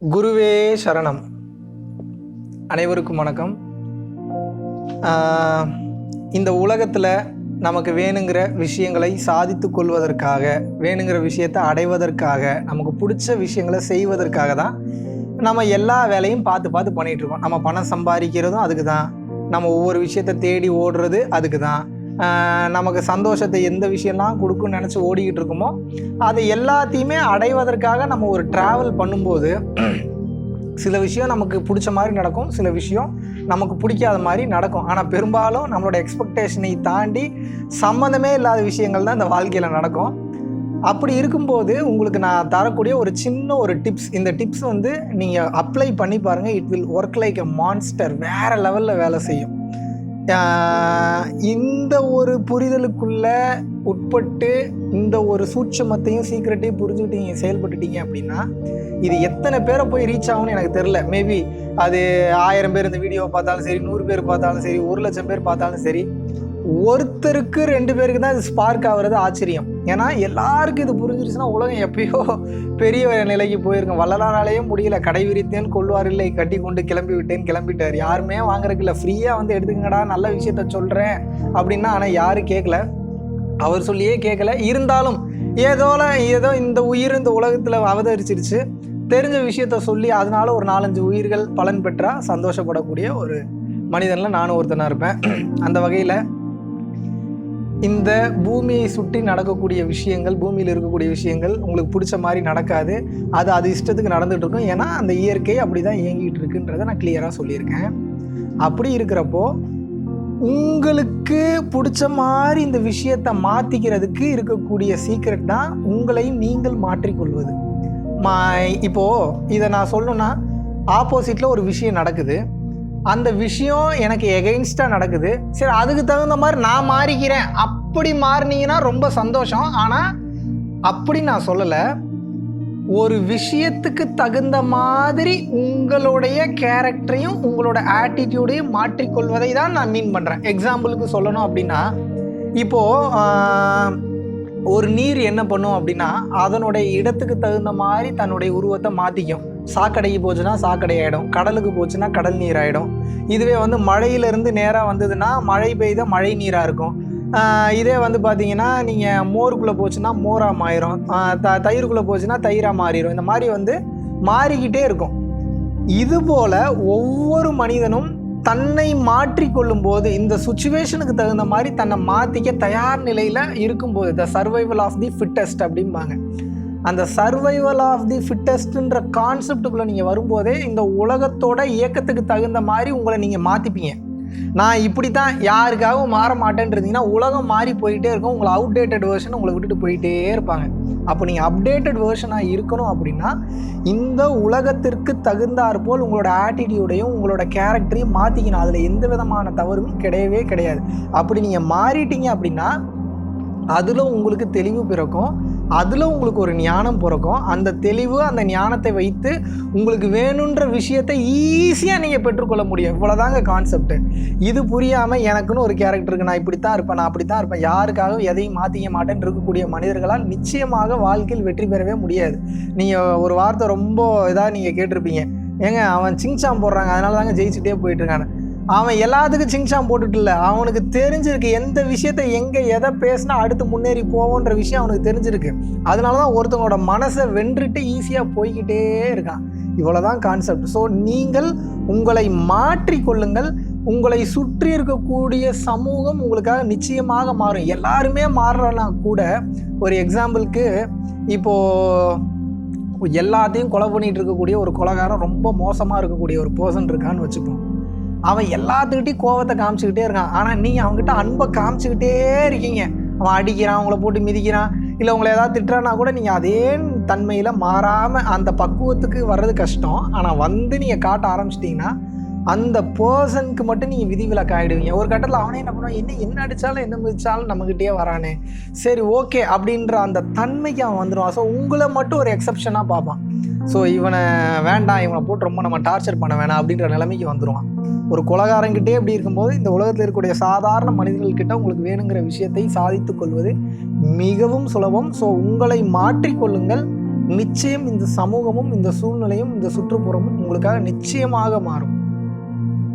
குருவே சரணம். அனைவருக்கும் வணக்கம். இந்த உலகத்தில் நமக்கு வேணுங்கிற விஷயங்களை சாதித்து கொள்வதற்காக, வேணுங்கிற விஷயத்தை அடைவதற்காக, நமக்கு பிடிச்ச விஷயங்களை செய்வதற்காக தான் நம்ம எல்லா வேலையும் பார்த்து பார்த்து பண்ணிகிட்ருக்கோம். நம்ம பணம் சம்பாதிக்கிறதும் அதுக்கு தான், நம்ம ஒவ்வொரு விஷயத்தை தேடி ஓடுறது அதுக்கு தான், நமக்கு சந்தோஷத்தை எந்த விஷயம்லாம் கொடுக்குன்னு நினச்சி ஓடிக்கிட்டு இருக்கோமோ அது எல்லாத்தையுமே அடைவதற்காக நம்ம ஒரு ட்ராவல் பண்ணும்போது சில விஷயம் நமக்கு பிடிச்ச மாதிரி நடக்கும், சில விஷயம் நமக்கு பிடிக்காத மாதிரி நடக்கும். ஆனால் பெரும்பாலும் நம்மளோட எக்ஸ்பெக்டேஷனை தாண்டி சம்மந்தமே இல்லாத விஷயங்கள் தான் இந்த வாழ்க்கையில் நடக்கும். அப்படி இருக்கும்போது உங்களுக்கு நான் தரக்கூடிய ஒரு சின்ன டிப்ஸ், இந்த டிப்ஸ் நீங்கள் அப்ளை பண்ணி பாருங்கள். It will work like a monster. வேறு லெவலில் வேலை செய்யும். இந்த ஒரு புரிதலுக்குள்ள உட்பட்டு இந்த ஒரு சூட்சமத்தையும் சீக்கிரட்டையும் புரிஞ்சுக்கிட்டீங்க, செயல்பட்டுட்டீங்க அப்படின்னா இது எத்தனை பேரை போய் ரீச் ஆகும்னு எனக்கு தெரில. மேபி அது 1000 பேர் இந்த வீடியோவை பார்த்தாலும் சரி, 100 பேர் பார்த்தாலும் சரி, 1,00,000 பேர் பார்த்தாலும் சரி, ஒருத்தருக்கு 2 பேருக்கு தான் இது ஸ்பார்க் ஆகுறது ஆச்சரியம். ஏன்னா எல்லாருக்கும் இது புரிஞ்சிருச்சுன்னா உலகம் எப்பயோ பெரிய நிலைக்கு போயிருக்கும். வள்ளலாராலேயே முடியல. கடை விரித்தேன் கொள்வார் இல்லை, கட்டி கொண்டு கிளம்பி விட்டேன் கிளம்பிட்டார். யாருமே வாங்குறதுக்கு இல்லை. ஃப்ரீயாக எடுத்துக்கங்கடா, நல்ல விஷயத்த சொல்கிறேன் அப்படின்னா. ஆனால் யாரும் கேட்கல, அவர் சொல்லியே கேட்கல. இருந்தாலும் ஏதோ இந்த உயிர் இந்த உலகத்தில் அவதரிச்சிருச்சு, தெரிஞ்ச விஷயத்த சொல்லி அதனால ஒரு 4-5 உயிர்கள் பலன் பெற்றா சந்தோஷப்படக்கூடிய ஒரு மனிதனில் நானும் ஒருத்தனாக இருப்பேன். அந்த வகையில் இந்த பூமியை சுற்றி நடக்கக்கூடிய விஷயங்கள், பூமியில் இருக்கக்கூடிய விஷயங்கள் உங்களுக்கு பிடிச்ச மாதிரி நடக்காது. அது இஷ்டத்துக்கு நடந்துகிட்டு இருக்கும். ஏன்னா அந்த இயற்கை அப்படி தான் இயங்கிட்டு இருக்குன்றதை நான் கிளியராக சொல்லியிருக்கேன். அப்படி இருக்கிறப்போ உங்களுக்கு பிடிச்ச மாதிரி இந்த விஷயத்தை மாற்றிக்கிறதுக்கு இருக்கக்கூடிய சீக்ரெட் தான் உங்களையும் நீங்கள் மாற்றிக்கொள்வது. இப்போது இதை நான் சொல்லணுன்னா, ஆப்போசிட்டில் ஒரு விஷயம் நடக்குது, அந்த விஷயம் எனக்கு எகெயின்ஸ்டாக நடக்குது. சரி, அதுக்கு தகுந்த மாதிரி நான் மாறிக்கிறேன். அப்படி மாறினீங்கன்னா ரொம்ப சந்தோஷம். ஆனால் அப்படி நான் சொல்லலை. ஒரு விஷயத்துக்கு தகுந்த மாதிரி உங்களுடைய கேரக்டரையும் உங்களோட ஆட்டிடியூடையும் மாற்றிக்கொள்வதை தான் நான் மீன் பண்ணுறேன். எக்ஸாம்பிளுக்கு சொல்லணும் அப்படின்னா, இப்போது ஒரு நீர் என்ன பண்ணும் அப்படின்னா, அதனுடைய இடத்துக்கு தகுந்த மாதிரி தன்னுடைய உருவத்தை மாற்றிக்கும். சாக்கடைக்கு போச்சுன்னா சாக்கடை ஆகிடும், கடலுக்கு போச்சுன்னா கடல் நீர் ஆகிடும். இதுவே மழையிலேருந்து நேராக வந்ததுன்னா மழை பெய்த மழை நீராக இருக்கும். இதே பார்த்தீங்கன்னா நீங்கள் மோருக்குள்ளே போச்சுன்னா மோராக மாறிடும், தயிருக்குள்ளே போச்சுன்னா தயிராக மாறிடும். இந்த மாதிரி மாறிக்கிட்டே இருக்கும். இதுபோல் ஒவ்வொரு மனிதனும் தன்னை மாற்றிக்கொள்ளும் போது, இந்த சுச்சுவேஷனுக்கு தகுந்த மாதிரி தன்னை மாற்றிக்க தயார் நிலையில் இருக்கும்போது, the survival of the fittest அப்படிம்பாங்க. அந்த சர்வைவல் ஆஃப் தி ஃபிட்டஸ்ட்ன்ற கான்செப்டுக்குள்ளே நீங்கள் வரும்போதே இந்த உலகத்தோட இயக்கத்துக்கு தகுந்த மாதிரி உங்களை நீங்கள் மாற்றிப்பீங்க. நான் இப்படி தான், யாருக்காகவும் மாற மாட்டேன்றீங்கன்னா உலகம் மாறி போயிட்டே இருக்கும். உங்களை அவுடேட்டட் வேர்ஷன் உங்களை விட்டுட்டு போயிட்டே இருப்பாங்க. அப்போ நீங்கள் அப்டேட்டட் வேர்ஷனாக இருக்கணும் அப்படின்னா இந்த உலகத்திற்கு தகுந்தாற்போல் உங்களோட ஆட்டிடியூடையும் உங்களோட கேரக்டரையும் மாற்றிக்கணும். அதில் எந்த விதமான தவறும் கிடையவே கிடையாது. அப்படி நீங்கள் மாறிட்டீங்க அப்படின்னா அதில் உங்களுக்கு தெளிவு பிறக்கும், அதில் உங்களுக்கு ஒரு ஞானம் பிறக்கும். அந்த தெளிவு, அந்த ஞானத்தை வைத்து உங்களுக்கு வேணுன்ற விஷயத்தை ஈஸியாக நீங்கள் பெற்றுக்கொள்ள முடியும். இவ்வளோதாங்க கான்செப்ட். இது புரியாமல் எனக்குன்னு ஒரு கேரக்டருக்கு, நான் இப்படி தான் இருப்பேன், நான் அப்படி தான் இருப்பேன், யாருக்காகவும் எதையும் மாற்றிக்க மாட்டேன்னு இருக்கக்கூடிய மனிதர்களால் நிச்சயமாக வாழ்க்கையில் வெற்றி பெறவே முடியாது. நீங்கள் ஒரு வார்த்தை ரொம்ப இதாக நீங்கள் கேட்டிருப்பீங்க, ஏங்க அவன் சிங்சாம் போடுறாங்க அதனால தாங்க ஜெயிச்சுட்டே போயிட்டுருக்காங்க. அவன் எல்லாத்துக்கும் சிங்சாம் போட்டுட்டு இல்லை, அவனுக்கு தெரிஞ்சிருக்கு எந்த விஷயத்தை எங்கே எதை பேசினா அடுத்து முன்னேறி போவோன்ற விஷயம் அவனுக்கு தெரிஞ்சிருக்கு. அதனால தான் ஒருத்தவங்களோட மனசை வென்றுட்டு ஈஸியாக போய்கிட்டே இருக்கான். இவ்வளோதான் கான்செப்ட். ஸோ நீங்கள் உங்களை மாற்றிக்கொள்ளுங்கள். உங்களை சுற்றி இருக்கக்கூடிய சமூகம் உங்களுக்காக நிச்சயமாக மாறும். எல்லாருமே மாறுறனா கூட, ஒரு எக்ஸாம்பிளுக்கு இப்போது எல்லாத்தையும் கொலை பண்ணிகிட்டு இருக்கக்கூடிய ஒரு கொலைகாரன், ரொம்ப மோசமாக இருக்கக்கூடிய ஒரு பர்சன் இருக்கான்னு வச்சுப்போம். அவன் எல்லாத்துக்கிட்டையும் கோவத்தை காமிச்சிக்கிட்டே இருக்கான். ஆனால் நீங்கள் அவங்ககிட்ட அன்பை காமிச்சிக்கிட்டே இருக்கீங்க. அவன் அடிக்கிறான், உங்களை போட்டு மிதிக்கிறான், இல்லை உங்களை ஏதாவது திட்டுறான்னா கூட நீங்கள் அதே தன்மையில் மாறாமல் அந்த பக்குவத்துக்கு வர்றது கஷ்டம். ஆனால் நீங்கள் காட்ட ஆரம்பிச்சிட்டிங்கன்னா அந்த பர்சனுக்கு மட்டும் நீங்கள் விதிவிலக்கு ஆகிடுவீங்க. ஒரு கட்டத்தில் அவனே என்ன பண்ணுவான், என்ன அடித்தாலும் என்ன மிதித்தாலும் நம்மகிட்டே வரானே, சரி ஓகே அப்படின்ற அந்த தன்மைக்கு அவன் வந்துடுவான். ஸோ உங்களை மட்டும் ஒரு எக்ஸப்ஷனாக பார்ப்பான். ஸோ இவனை வேண்டாம், இவனை போட்டு ரொம்ப நம்ம டார்ச்சர் பண்ண வேணாம் அப்படின்ற நிலைமைக்கு வந்துடுவான். ஒரு கொலைகாரங்கிட்டே எப்படி இருக்கும்போது இந்த உலகத்தில் இருக்கக்கூடிய சாதாரண மனிதர்கள்கிட்ட உங்களுக்கு வேணுங்கிற விஷயத்தை சாதித்து கொள்வது மிகவும் சுலபம். ஸோ உங்களை மாற்றிக்கொள்ளுங்கள். நிச்சயம் இந்த சமூகமும் இந்த சூழ்நிலையும் இந்த சுற்றுப்புறமும் உங்களுக்காக நிச்சயமாக மாறும்.